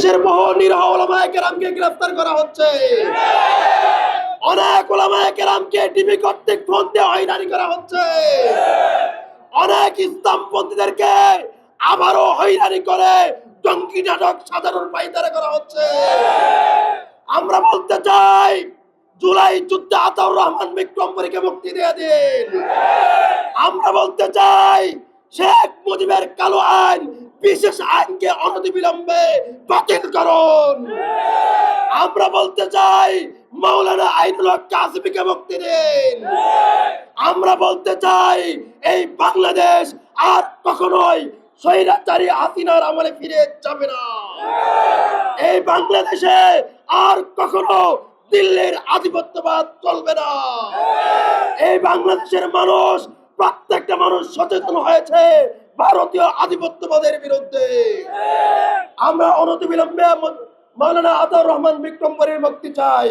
দেশের বহু নিরহ ওলামায়ে কেরামকে গ্রেফতার করা হচ্ছে, অনেক ওলামায়ে কেরামকে ডিবি কর্তৃক ফোন দিয়ে হয়রানি করা হচ্ছে, অনেক ইসলামপন্থীদেরকে আবারও হয়রানি করে জঙ্গি নাটক সাজানোর পায়তারা করা হচ্ছে। আমরা বলতে চাই, জুলাই যুদ্ধে আতাউর রহমান বিক্রমপুরীকে মুক্তি দিয়ে দিন। আমরা বলতে চাই, শেখ মুজিবের কালো আইন, বিশেষ আইনকে অনতিবিলম্বে বাতিল করুন। আমরা বলতে চাই, মাওলানা আইনুল হক কাসিমিকে মুক্তি দিন। আমরা বলতে চাই, এই বাংলাদেশ আর কখনোই স্বৈরাচারী হাসিনার আমলে ফিরে যাবে না। এই বাংলাদেশে আর কখনো দিল্লির আধিপত্যবাদ চলবে না। এই বাংলাদেশের মানুষ, প্রত্যেকটা মানুষ সচেতন হয়েছে ভারতীয় আধিপত্যবাদের বিরুদ্ধে। আমরা অনতিবিলম্বে মাওলানা আতাউর রহমান বিক্রমপুরীর মুক্তি চাই।